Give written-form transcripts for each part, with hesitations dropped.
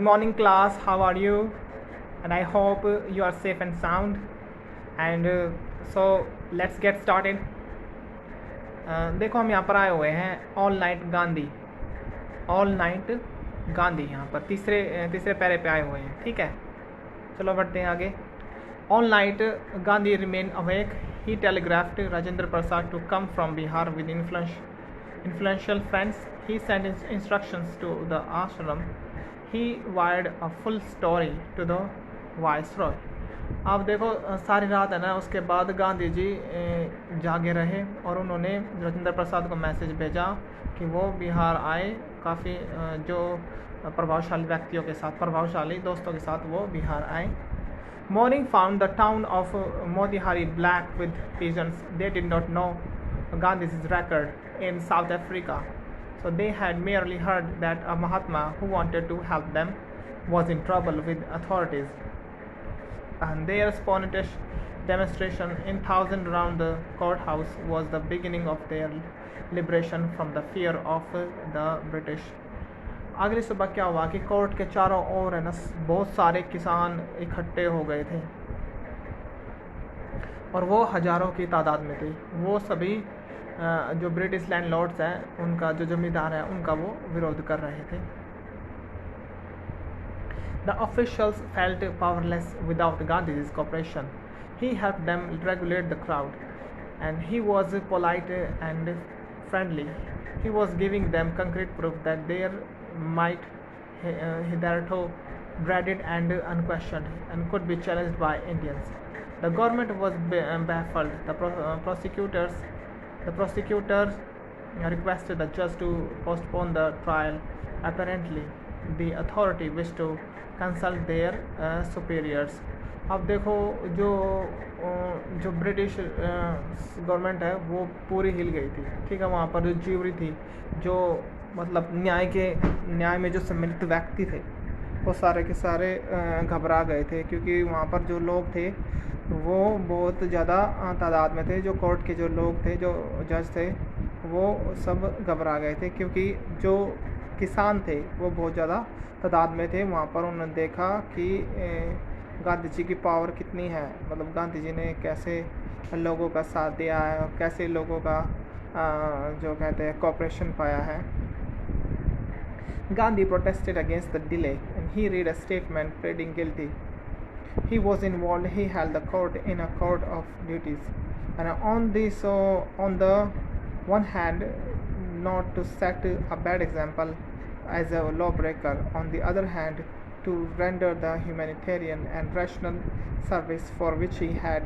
Morning class, how are you? And I hope you are safe and sound. And so let's get started. देखो हम यहाँ पर आए हुए हैं ऑल नाइट गांधी यहाँ पर तीसरे पैरे पे आए हुए हैं। ठीक है, चलो बढ़ते हैं आगे। All night Gandhi remain awake. He telegraphed Rajendra Prasad to come from Bihar with influential friends. He sent instructions to the ashram. He wired a full story to the viceroy. अब देखो सारी रात है ना, उसके बाद गांधी जी जागे रहे और उन्होंने राजेंद्र प्रसाद को मैसेज भेजा कि वो बिहार आए। काफ़ी जो प्रभावशाली व्यक्तियों के साथ, प्रभावशाली दोस्तों के साथ वो बिहार आए। Morning found the town of Motihari black with peasants. They did not know Gandhi's record in South Africa, so they had merely heard that a Mahatma who wanted to help them was in trouble with authorities, and their spontaneous demonstration in thousands around the courthouse was the beginning of their liberation from the fear of the British. अगली सुबह क्या हुआ कि court के चारों ओर है ना बहुत सारे किसान इकट्ठे हो गए थे और वो हज़ारों की तादाद में थे। वो सभी जो ब्रिटिश लैंडलॉर्ड्स हैं, उनका जो जमींदार है, उनका वो विरोध कर रहे थे। The officials felt powerless without Gandhi's cooperation. He helped them regulate the crowd, and he was polite and friendly. He was giving them concrete proof that their might hitherto dreaded and unquestioned and could be challenged by Indians. The government was baffled. The prosecutors requested the judge to postpone the trial. Apparently, the authority wished to consult their superiors. अब देखो जो British government है वो पूरी हिल गई थी। ठीक है, वहाँ पर जो ज्यूरी थी, जो मतलब न्याय में जो सम्मिलित व्यक्ति थे, वो सारे के सारे घबरा गए थे, क्योंकि वहाँ पर जो लोग थे वो बहुत ज़्यादा तादाद में थे। जो कोर्ट के जो लोग थे, जो जज थे, वो सब घबरा गए थे, क्योंकि जो किसान थे वो बहुत ज़्यादा तादाद में थे। वहाँ पर उन्होंने देखा कि गांधी जी की पावर कितनी है, मतलब गांधी जी ने कैसे लोगों का साथ दिया है और कैसे लोगों का जो कहते हैं कोऑपरेशन पाया है। Gandhi protested against the delay and he read a statement pleading guilty. He was involved. He held the court in a court of duties, and on the one hand, not to set a bad example as a lawbreaker, on the other hand, to render the humanitarian and rational service for which he had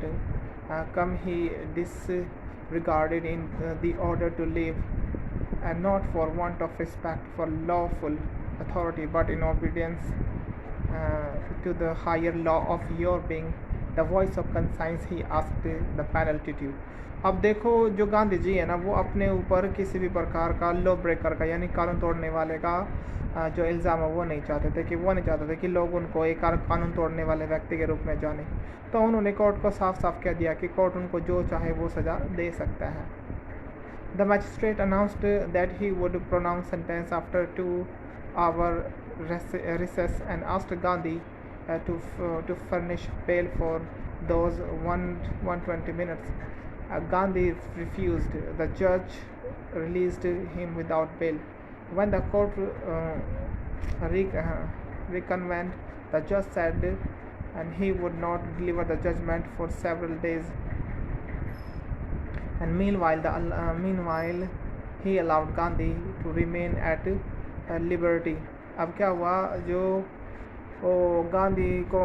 come. He disregarded in the order to live, and not for want of respect for lawful authority, but in obedience to the higher law of your being, the voice of conscience. He asked the penalty to. अब देखो जो गांधी जी है ना, वो अपने ऊपर किसी भी प्रकार का लॉ ब्रेकर का यानी कानून तोड़ने वाले का जो इल्ज़ाम है वो नहीं चाहते थे कि लोग उनको एक कानून तोड़ने वाले व्यक्ति के रूप में जाने। तो उन्होंने कोर्ट को साफ साफ कह दिया कि कोर्ट उनको जो चाहे वो सज़ा दे सकता है। The magistrate announced that he would pronounce sentence after 2-hour recess and asked Gandhi to furnish bail for those 120 minutes. Gandhi refused. The judge released him without bail. When the court reconvened, the judge said and he would not deliver the judgment for several days. And meanwhile, he allowed Gandhi to remain at liberty. अब क्या हुआ, जो गांधी को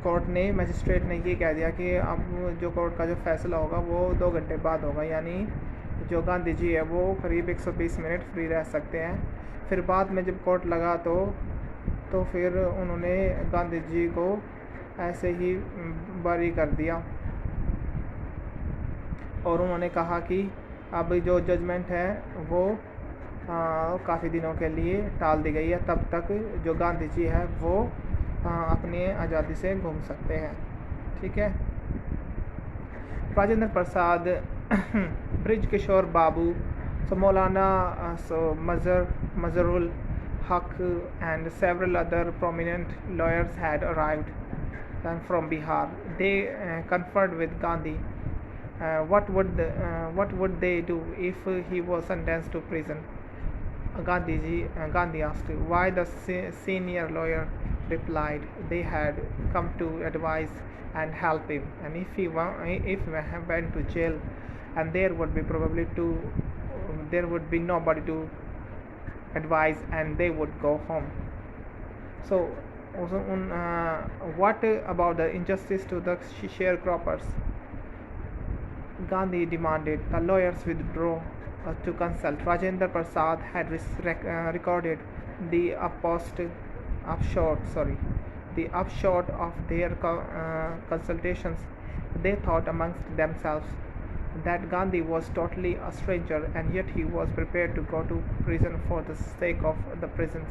court ने, magistrate ने ये कह दिया कि अब जो कोर्ट का जो फैसला होगा वो 2 घंटे बाद होगा, यानी जो गांधी जी है वो करीब 120 मिनट फ्री रह सकते हैं। फिर बाद में जब कोर्ट लगा तो फिर उन्होंने गांधी जी को ऐसे ही बरी कर दिया और उन्होंने कहा कि अब जो जजमेंट है वो काफ़ी दिनों के लिए टाल दी गई है, तब तक जो गांधी जी है वो अपनी आज़ादी से घूम सकते हैं। ठीक है, Rajendra Prasad, bridge Kishore Babu, so Maulana, so Mazharul Huck and several other prominent lawyers had arrived from Bihar. They conferred with Gandhi. What would they do if he was sentenced to prison? Gandhi asked. Why, the senior lawyer replied, they had come to advise and help him, and if he went to jail, and there would be nobody to advise, and they would go home. So, what about the injustice to the sharecroppers? Gandhi demanded. The lawyers withdrew to consult. Rajendra Prasad had recorded the upshot of their consultations. They thought amongst themselves that Gandhi was totally a stranger, and yet he was prepared to go to prison for the sake of the prisons.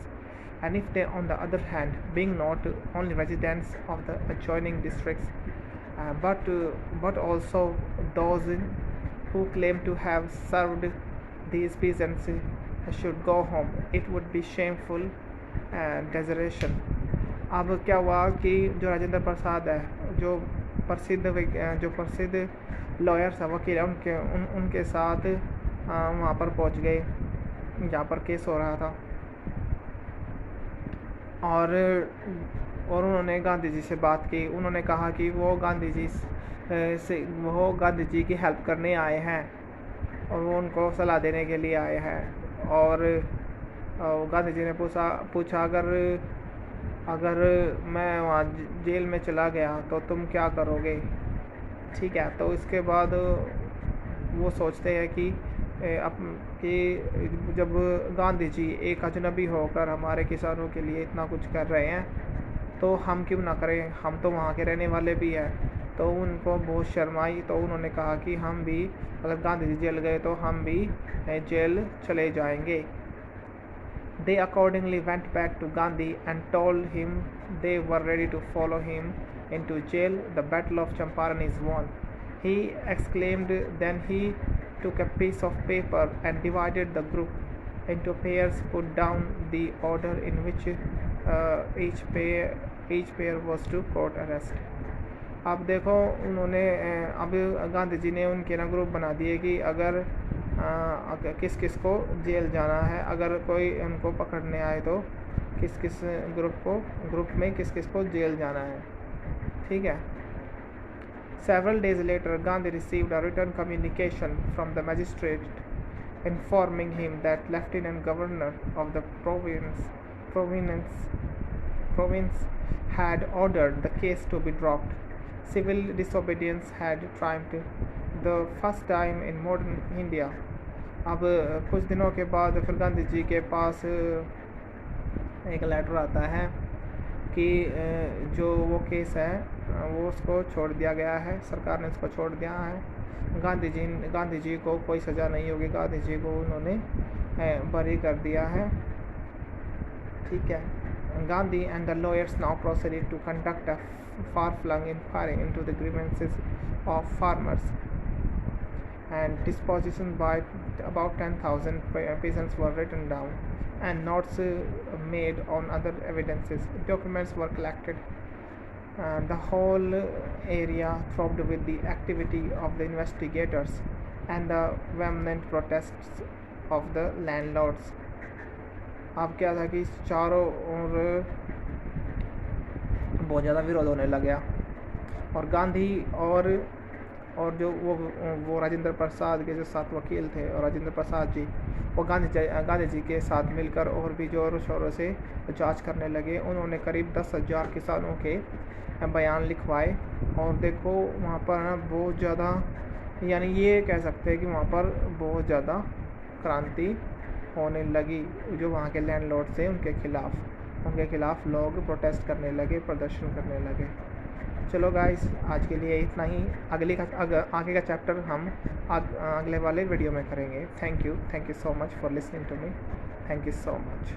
And if they, on the other hand, being not only residents of the adjoining districts, but also those who claim to have served these peasants should go home, it would be shameful desertion. अब क्या हुआ कि जो राजेंद्र प्रसाद है, जो प्रसिद्ध lawyers है, वकील है, उनके साथ वहाँ पर पहुँच गए जहाँ पर केस हो रहा था, और उन्होंने गांधी जी से बात की. उन्होंने कहा कि वो गांधी जी की हेल्प करने आए हैं और वो उनको सलाह देने के लिए आए हैं. और गांधी जी ने पूछा अगर मैं वहाँ जेल में चला गया तो तुम क्या करोगे? ठीक है. तो इसके बाद वो सोचते हैं कि जब गांधी जी एक अजनबी होकर हमारे किसानों के लिए इतना कुछ कर रहे हैं, तो हम क्यों ना करें, हम तो वहाँ के रहने वाले भी हैं. तो उनको बहुत शर्म आई. तो उन्होंने कहा कि हम भी, अगर गांधी जी जेल गए तो हम भी जेल चले जाएंगे. They accordingly went back to Gandhi and told him they were ready to follow him into jail. The Battle of Champaran is won, he exclaimed. Then he took a piece of paper and divided the group into pairs, put down the order in which each pair was to court arrest. अब देखो, उन्होंने अब गांधी जी ने उनके ना group बना दिए कि अगर किस को जेल जाना है, अगर कोई उनको पकड़ने आए तो किस ग्रुप में किस को जेल जाना है. ठीक है. Several days later, Gandhi received a written communication from the magistrate informing him that Lieutenant Governor of the province had ordered the case to be dropped. Civil disobedience had triumphed, the first time in modern India. अब कुछ दिनों के बाद फिर गांधी जी के पास एक letter आता है कि जो वो केस है वो उसको छोड़ दिया गया है, सरकार ने उसको छोड़ दिया है. गांधी जी को कोई सज़ा नहीं होगी, गांधी जी को उन्होंने बरी कर दिया है. ठीक है. Gandhi and the lawyers now proceeded to conduct a far-flung inquiry into the grievances of farmers, and dispositions by about 10,000 peasants were written down, and notes made on other evidences. Documents were collected, and the whole area throbbed with the activity of the investigators and the vehement protests of the landlords. अब क्या था कि चारों ओर बहुत ज़्यादा विरोध होने लग गया, और गांधी और जो वो राजेंद्र प्रसाद के जो साथ वकील थे, और राजेंद्र प्रसाद जी वो गांधी जी के साथ मिलकर और भी जोरों शोरों से जांच करने लगे. उन्होंने करीब 10,000 किसानों के बयान लिखवाए, और देखो वहाँ पर ना बहुत ज़्यादा, यानी ये कह सकते हैं कि वहाँ पर बहुत ज़्यादा क्रांति होने लगी. जो वहाँ के लैंडलॉर्ड थे उनके खिलाफ लोग प्रोटेस्ट करने लगे, प्रदर्शन करने लगे. चलो गाइस, आज के लिए इतना ही. आगे का चैप्टर हम अगले वाले वीडियो में करेंगे. Thank you so much for listening to me. Thank you so much.